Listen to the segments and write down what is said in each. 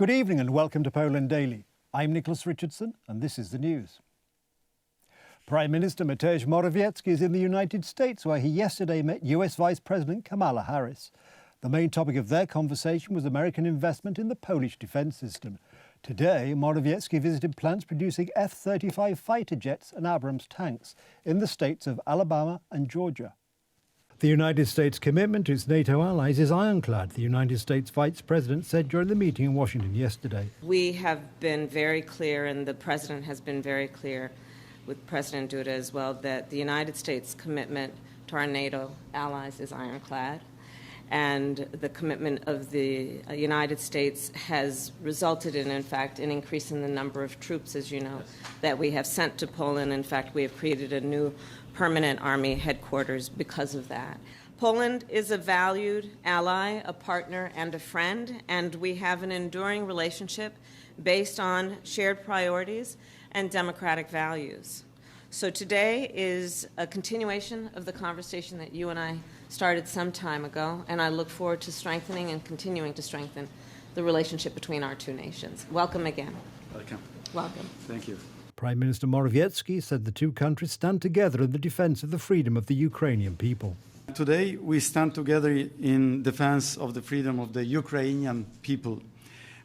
Good evening and welcome to Poland Daily. I'm Nicholas Richardson and this is the news. Prime Minister Mateusz Morawiecki is in the United States, where he yesterday met US Vice President Kamala Harris. The main topic of their conversation was American investment in the Polish defence system. Today, Morawiecki visited plants producing F-35 fighter jets and Abrams tanks in the states of Alabama and Georgia. The United States' commitment to its NATO allies is ironclad, the United States Vice President said during the meeting in Washington yesterday. We have been very clear, and the President has been very clear with President Duda as well, that the United States' commitment to our NATO allies is ironclad. And the commitment of the United States has resulted in fact, an increase in the number of troops, as you know, that we have sent to Poland. In fact, we have created a new permanent army headquarters because of that. Poland is a valued ally, a partner, and a friend, and we have an enduring relationship based on shared priorities and democratic values. So today is a continuation of the conversation that you and I started some time ago, and I look forward to strengthening and continuing to strengthen the relationship between our two nations. Welcome again. Welcome. Welcome. Thank you. Prime Minister Morawiecki said the two countries stand together in the defence of the freedom of the Ukrainian people. Today we stand together in defense of the freedom of the Ukrainian people.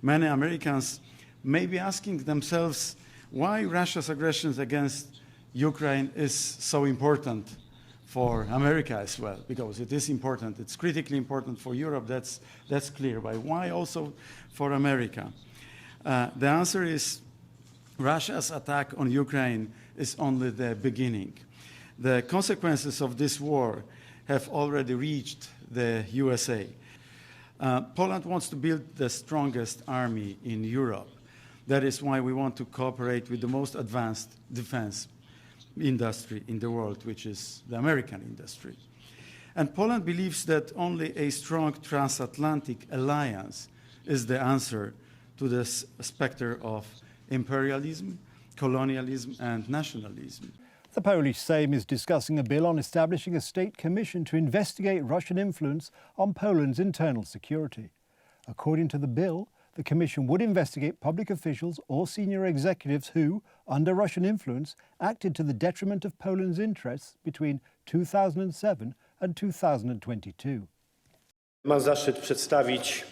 Many Americans may be asking themselves why Russia's aggressions against Ukraine is so important for America as well, because it is important. It's critically important for Europe, that's clear. But why also for America? The answer is Russia's attack on Ukraine is only the beginning. The consequences of this war have already reached the USA. Poland wants to build the strongest army in Europe. That is why we want to cooperate with the most advanced defense industry in the world, which is the American industry. And Poland believes that only a strong transatlantic alliance is the answer to this specter of imperialism, colonialism, and nationalism. The Polish Sejm is discussing a bill on establishing a state commission to investigate Russian influence on Poland's internal security. According to the bill, the commission would investigate public officials or senior executives who, under Russian influence, acted to the detriment of Poland's interests between 2007 and 2022. Mam zaszczyt przedstawić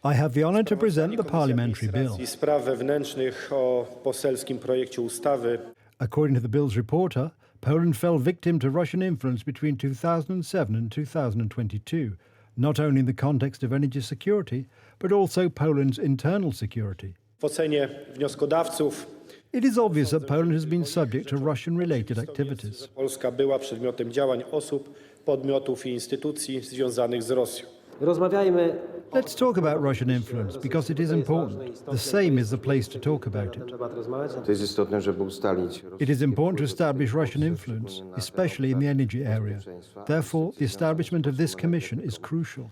I have the honour to present the parliamentary bill. Spraw wewnętrznych o poselskim projekcie ustawy. According to the bill's reporter, Poland fell victim to Russian influence between 2007 and 2022, not only in the context of energy security, but also Poland's internal security. W ocenie wnioskodawców It is obvious that Poland has been subject to Russian-related activities. Polska była przedmiotem działań osób, podmiotów i instytucji związanych z Rosją. Let's talk about Russian influence, because it is important. The Sejm is the place to talk about it. It is important to establish Russian influence, especially in the energy area. Therefore, the establishment of this commission is crucial.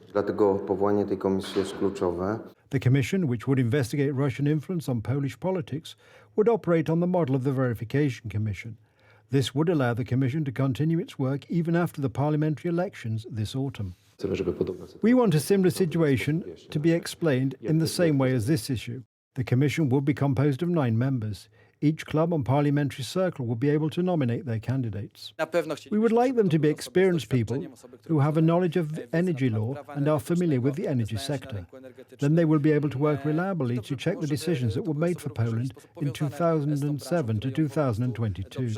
The commission, which would investigate Russian influence on Polish politics, would operate on the model of the Verification Commission. This would allow the commission to continue its work even after the parliamentary elections this autumn. We want a similar situation to be explained in the same way as this issue. The commission would be composed of 9 members. Each club and parliamentary circle will be able to nominate their candidates. We would like them to be experienced people who have a knowledge of energy law and are familiar with the energy sector. Then they will be able to work reliably to check the decisions that were made for Poland in 2007 to 2022.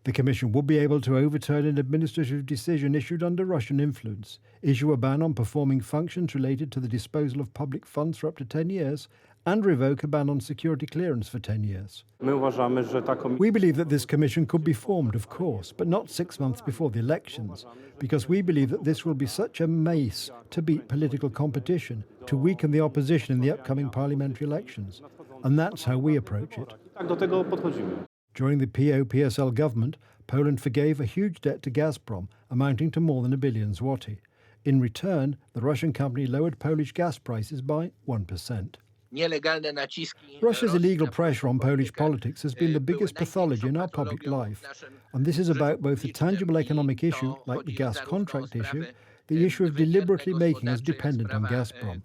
The Commission would be able to overturn an administrative decision issued under Russian influence, issue a ban on performing functions related to the disposal of public funds for up to 10 years, and revoke a ban on security clearance for 10 years. We believe that this commission could be formed, of course, but not 6 months before the elections, because we believe that this will be such a mace to beat political competition, to weaken the opposition in the upcoming parliamentary elections. And that's how we approach it. During the PO-PSL government, Poland forgave a huge debt to Gazprom, amounting to more than £1 billion zloty. In return, the Russian company lowered Polish gas prices by 1%. Russia's illegal pressure on Polish politics has been the biggest pathology in our public life, and this is about both a tangible economic issue, like the gas contract issue, the issue of deliberately making us dependent on Gazprom.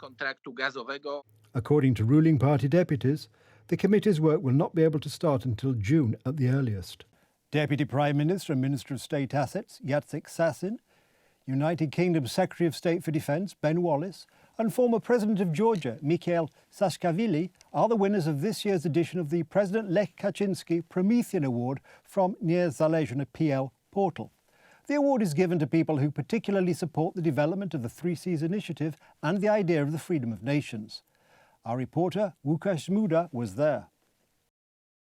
According to ruling party deputies, the committee's work will not be able to start until June at the earliest. Deputy Prime Minister and Minister of State Assets Jacek Sasin, United Kingdom Secretary of State for Defence Ben Wallace, and former President of Georgia Mikhail Saakashvili are the winners of this year's edition of the President Lech Kaczynski Promethean Award from Niezależny PL portal. The award is given to people who particularly support the development of the Three Seas Initiative and the idea of the freedom of nations. Our reporter Łukasz Muda was there.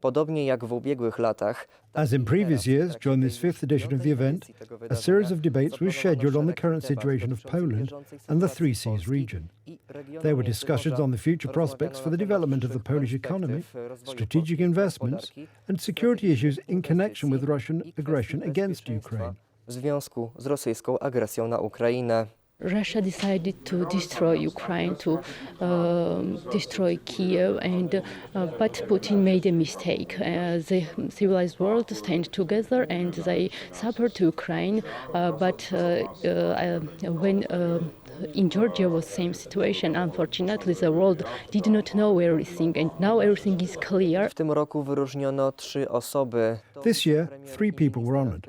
Podobnie jak w ubiegłych latach, As in previous years, during this fifth edition of the event, a series of debates was scheduled on the current situation of Poland and the Three Seas region. There were discussions on the future prospects for the development of the Polish economy, strategic investments, and security issues in connection with Russian aggression against Ukraine. W związku z rosyjską agresją na Ukrainę. Russia decided to destroy Ukraine, to destroy Kiev, but Putin made a mistake. The civilized world stand together and they support Ukraine, but when in Georgia was same situation. Unfortunately, the world did not know everything, and now everything is clear. W tym roku wyróżniono 3 osoby. This year, 3 people were honoured.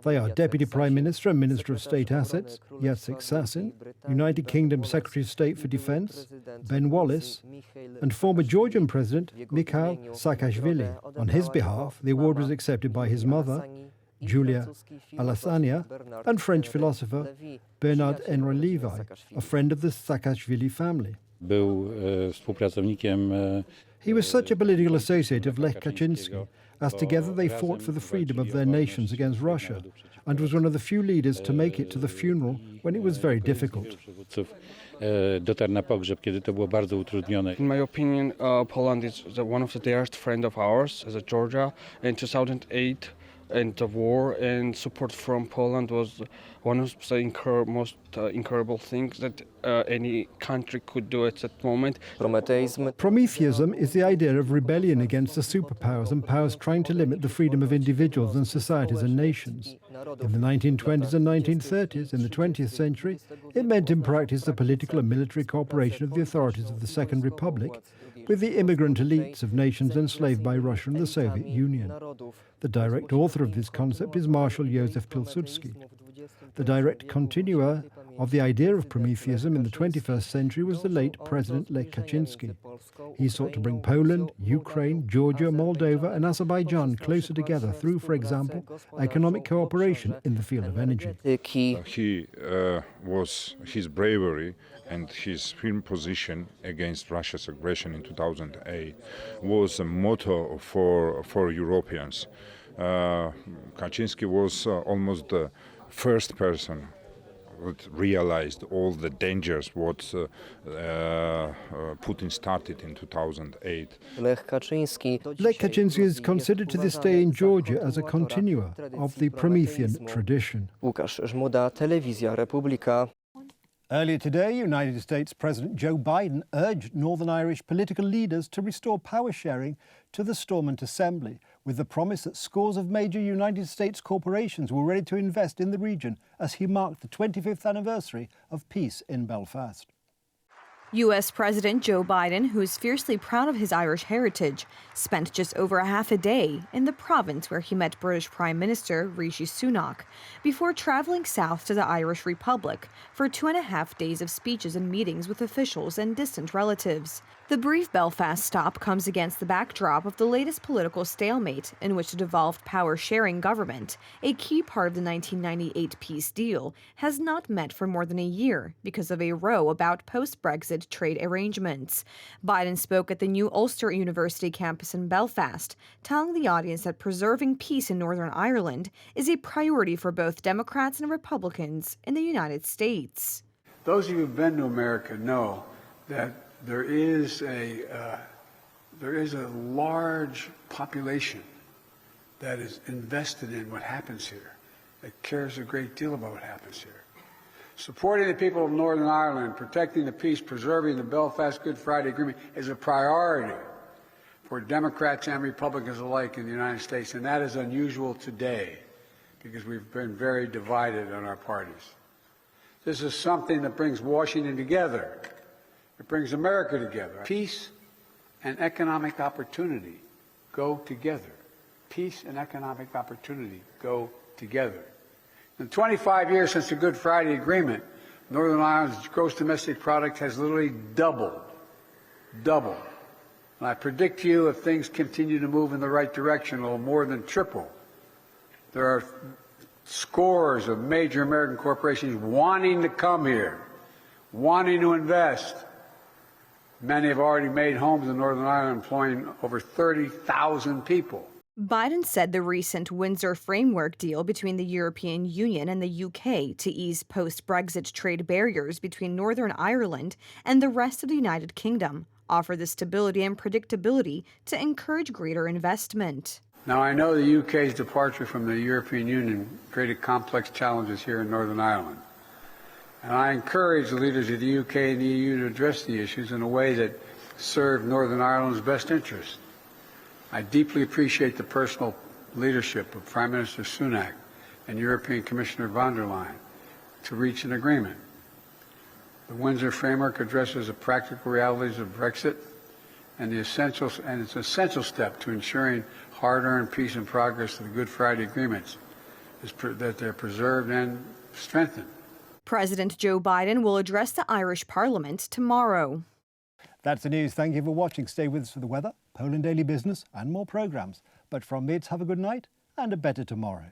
They are Deputy Prime Minister and Minister of State Assets Jacek Sasin, United Kingdom Secretary of State for Defence Ben Wallace, and former Georgian President Mikhail Saakashvili. On his behalf, the award was accepted by his mother, Julia Alassania, and French philosopher Bernard Henry Levi, a friend of the Saakashvili family. Był współpracownikiem. He was such a political associate of Lech Kaczynski, as together they fought for the freedom of their nations against Russia, and was one of the few leaders to make it to the funeral when it was very difficult. Dotarł na pogrzeb, kiedy to było bardzo utrudnione. In my opinion, Poland is one of the dearest friends of ours as a Georgia. In 2008, and the war and support from Poland was one of the most incredible things that any country could do at that moment. Prometheism is the idea of rebellion against the superpowers and powers trying to limit the freedom of individuals and societies and nations. In the 1920s and 1930s, in the 20th century, it meant in practice the political and military cooperation of the authorities of the Second Republic with the immigrant elites of nations enslaved by Russia and the Soviet Union. The direct author of this concept is Marshal Józef Pilsudski. The direct continuer of the idea of Prometheism in the 21st century was the late President Lech Kaczynski. He sought to bring Poland, Ukraine, Georgia, Moldova and Azerbaijan closer together through, for example, economic cooperation in the field of energy. His bravery and his firm position against Russia's aggression in 2008 was a motto for Europeans. Kaczynski was almost the first person that realized all the dangers what Putin started in 2008. Lech Kaczynski is considered to this day in Georgia as a continuer of the Promethean tradition. Łukasz Żmuda, Telewizja Republika. Earlier today, United States President Joe Biden urged Northern Irish political leaders to restore power sharing to the Stormont Assembly, with the promise that scores of major United States corporations were ready to invest in the region as he marked the 25th anniversary of peace in Belfast. U.S. President Joe Biden, who is fiercely proud of his Irish heritage, spent just over half a day in the province where he met British Prime Minister Rishi Sunak before traveling south to the Irish Republic for 2.5 days of speeches and meetings with officials and distant relatives. The brief Belfast stop comes against the backdrop of the latest political stalemate in which the devolved power-sharing government, a key part of the 1998 peace deal, has not met for more than a year because of a row about post-Brexit trade arrangements. Biden spoke at the new Ulster University campus in Belfast, telling the audience that preserving peace in Northern Ireland is a priority for both Democrats and Republicans in the United States. Those of you who've been to America know that there is a large population that is invested in what happens here, that cares a great deal about what happens here. Supporting the people of Northern Ireland, protecting the peace, preserving the Belfast Good Friday Agreement is a priority for Democrats and Republicans alike in the United States, and that is unusual today because we've been very divided on our parties. This is something that brings Washington together It brings America together. Peace and economic opportunity go together. Peace and economic opportunity go together. In 25 years since the Good Friday Agreement, Northern Ireland's gross domestic product has literally doubled. And I predict to you, if things continue to move in the right direction, it will more than triple. There are scores of major American corporations wanting to come here, wanting to invest. Many have already made homes in Northern Ireland, employing over 30,000 people. Biden said the recent Windsor framework deal between the European Union and the UK to ease post-Brexit trade barriers between Northern Ireland and the rest of the United Kingdom offer the stability and predictability to encourage greater investment. Now, I know the UK's departure from the European Union created complex challenges here in Northern Ireland. And I encourage the leaders of the UK and the EU to address the issues in a way that serve Northern Ireland's best interest. I deeply appreciate the personal leadership of Prime Minister Sunak and European Commissioner von der Leyen to reach an agreement. The Windsor Framework addresses the practical realities of Brexit and it's an essential step to ensuring hard-earned peace and progress to the Good Friday Agreements, that they're preserved and strengthened. President Joe Biden will address the Irish Parliament tomorrow. That's the news. Thank you for watching. Stay with us for the weather, Poland Daily Business and more programmes. But from me, it's have a good night and a better tomorrow.